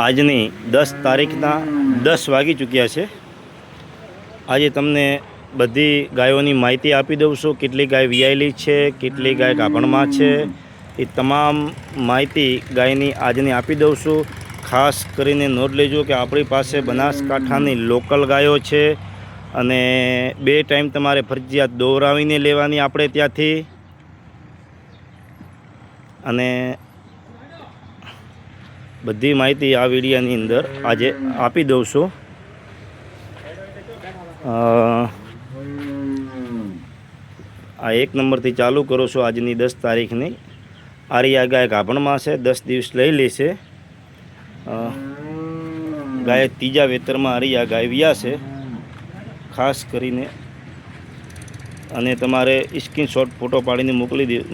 આજની 10 તારીખના 10 વાગી ચૂક્યા છે। આજે તમને બધી ગાયોની માહિતી આપી દઉં છું। કેટલી ગાય વિયાયેલી છે, કેટલી ગાય ગાભણમાં છે, એ તમામ માહિતી ગાયની આજની આપી દઉં છું। ખાસ કરીને નોંધ લેજો કે આપણી પાસે બનાસકાંઠાની લોકલ ગાયો છે અને 2 ટાઈમ તમારે ફરજિયાત દોરાવીને લેવાની આપણે ત્યાંથી। અને બધી માહિતી આ વિડીયોની અંદર આજે આપી દઉં છું। આ 1 નંબરથી ચાલુ કરું છું। આજની 10 તારીખની આરિયા ગાય ગાભણમાં છે, 10 દિવસ લઈ લેશે। ગાય ત્રીજા વેતરમાં આરિયા ગાય વ્યા છે ખાસ કરીને। અને તમારે સ્ક્રીનશોટ ફોટો પાડીને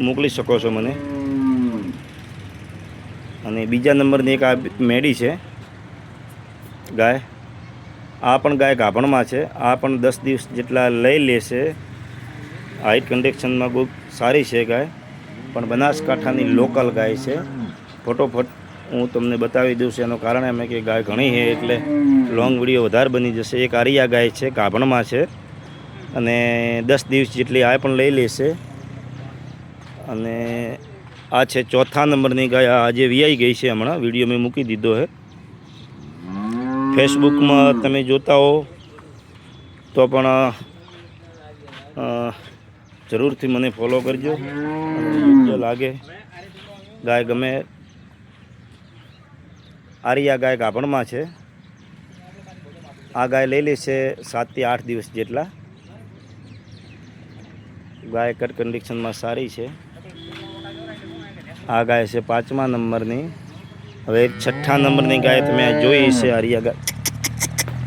મોકલી શકો છો મને। અને બીજા નંબરની એક આ મેડી છે ગાય, આ પણ ગાય ગાભણમાં છે। આ પણ 10 દિવસ જેટલા લઈ લેશે। હાઇટ કન્ડિશનમાં બહુ સારી છે ગાય, પણ બનાસકાંઠાની લોકલ ગાય છે। ફટોફટ હું તમને બતાવી દઉં છું। એનું કારણ એમ કે ગાય ઘણી છે એટલે લોંગ વિડીયો વધારે બની જશે। એક આરિયા ગાય છે, ગાભણમાં છે અને 10 દિવસ જેટલી આ પણ લઈ લેશે। અને આ છે ચોથા નંબરની ગાય, આજે વિયાઈ ગઈ છે। હમણાં વિડીયો મેં મૂકી દીધો છે। ફેસબુકમાં તમે જોતા હો તો પણ જરૂરથી મને ફોલો કરજો। યોગ્ય લાગે ગાય ગમે। આરિયા ગાય ગાભણમાં છે। આ ગાય લઈ લેશે 7 થી 8 દિવસ જેટલા। ગાય કટ કન્ડિશનમાં સારી છે। આ ગાય છે 5મા નંબરની। હવે 6ઠ્ઠા નંબરની ગાય તમે જોઈ છે, આરિયા ગાય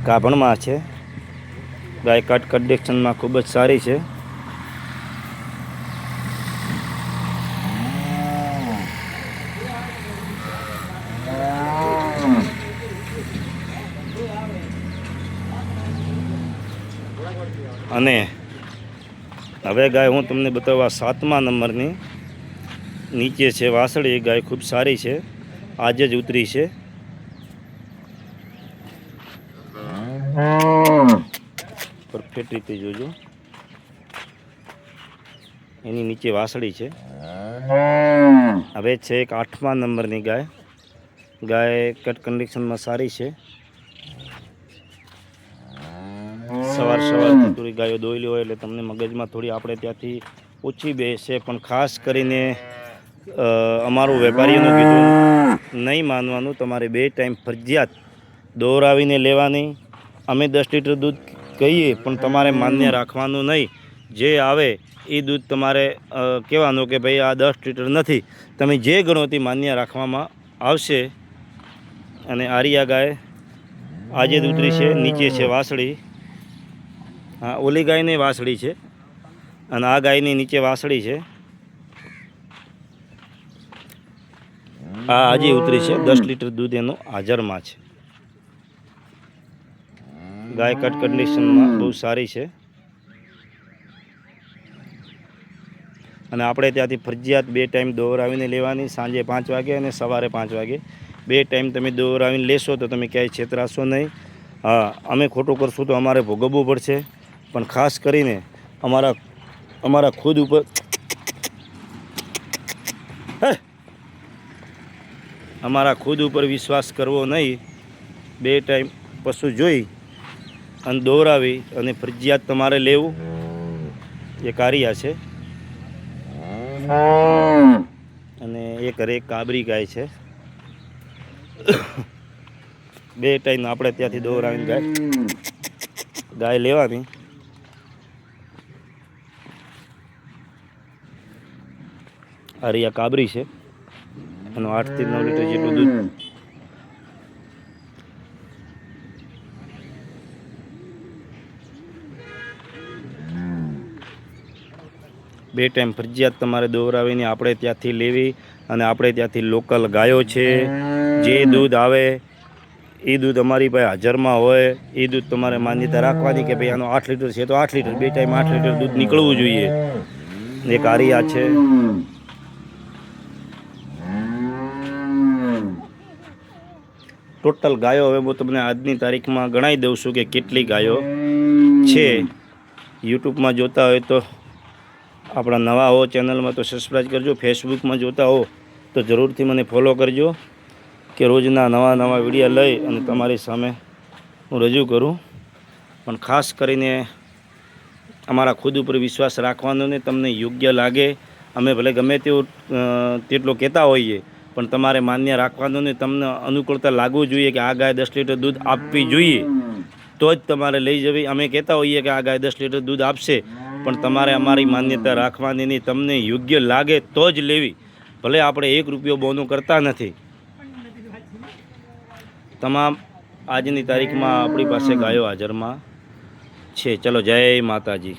ગાભણમાં છે। ગાય કટ કન્ડિશનમાં ખૂબ જ સારી છે। અને હવે ગાય હું તમને બતાવવા 7મા નંબરની નીચે છે વાસળી। ગાય ખૂબ સારી છે, આજે જ ઉતરી છે। પરફેક્ટ રીતે જોજો, એની નીચે વાસળી છે। હવે છે એક 8મા નંબરની ગાય। ગાય કટ કન્ડિશનમાં સારી છે। સવારથી થોડી ગાયો દોયેલી હોય એટલે તમને મગજમાં થોડી આપણે ત્યાંથી ઓછી બેસે। પણ ખાસ કરીને અમારું વેપારીઓનું કીધું નહીં માનવાનું। તમારે 2 ટાઈમ ફરજિયાત દોરાવીને લેવાની। અમે 10 લીટર દૂધ કહીએ પણ તમારે માન્ય રાખવાનું નહીં। જે આવે એ દૂધ તમારે કહેવાનું કે ભાઈ આ 10 લીટર નથી, તમે જે ગણો તે માન્ય રાખવામાં આવશે। અને આરિયા ગાય આજે જ ઉતરી છે, નીચે છે વાસળી। હા, ઓલી ગાયની વાસળી છે અને આ ગાયની નીચે વાસળી છે। આ આજે ઉતરી છે, 10 લીટર દૂધ એનું હાજરમાં છે। ગાય કટ કન્ડિશનમાં બહુ સારી છે। અને આપણે ત્યાંથી ફરજિયાત 2 ટાઈમ દોરાવીને લેવાની, સાંજે 5 વાગે અને સવારે 5 વાગે। 2 ટાઈમ તમે દોરાવીને લેશો તો તમે ક્યાંય છેતરાશો નહીં। હા, અમે ખોટું કરશું તો અમારે ભોગવવું પડશે। પણ ખાસ કરીને અમારા ખુદ ઉપર વિશ્વાસ કરવો નહીં। 2 ટાઈમ પશુ જોઈ અને દોરાવી અને ફરજિયાત તમારે લેવું। એ કારિયા છે અને એક કાબરી ગાય છે। 2 ટાઈમ આપણે ત્યાંથી દોરાવીને ગાય લેવાની। આરિયા કાબરી છે, એનું 8 થી 9 લીટર જેટલું દૂધ। બે ટાઈમ ફરજિયાત તમારે દોરાવીને આપણે ત્યાંથી લેવી। અને આપણે ત્યાંથી લોકલ ગાયો છે। જે દૂધ આવે એ દૂધ અમારી પાસે હાજરમાં હોય। એ દૂધ તમારે માન્યતા રાખવાની કે ભાઈ આનો 8 લીટર છે તો 8 લીટર, 2 ટાઈમ 8 લીટર દૂધ નીકળવું જોઈએ। એક આરિયા છે। ટોટલ ગાયો હવે હું તમને આજની તારીખમાં ગણાવી દઉં છું કે કેટલી ગાયો છે. યુટ્યુબમાં જોતા હોય તો આપણા નવા હો ચેનલમાં તો સબસ્ક્રાઈબ કરજો, ફેસબુકમાં જોતા હો તો જરૂરથી મને ફોલો કરજો કે રોજના નવા વિડીયો લઈ અને તમારી સામે હું રજૂ કરું. પણ ખાસ કરીને અમારા ખુદ ઉપર વિશ્વાસ રાખવાનો ને તમને યોગ્ય લાગે, અમે ભલે ગમે તેટલો કહેતા હોઈએ પણ તમારે માન્ય રાખવાનું ને તમને અનુકૂળતા લાગવું જોઈએ કે આ ગાય 10 લીટર દૂધ આપવી જોઈએ તો જ તમારે લઈ જવી. અમે કહેતા હોઈએ કે આ ગાય 10 લીટર દૂધ આપશે પણ તમારે અમારી માન્યતા રાખવાની નહીં, તમને યોગ્ય લાગે તો જ લેવી. ભલે આપણે 1 રૂપિયો બોનું કરતા નથી. તમામ આજની તારીખમાં આપણી પાસે ગાયો હાજરમાં છે. ચલો, જય માતાજી.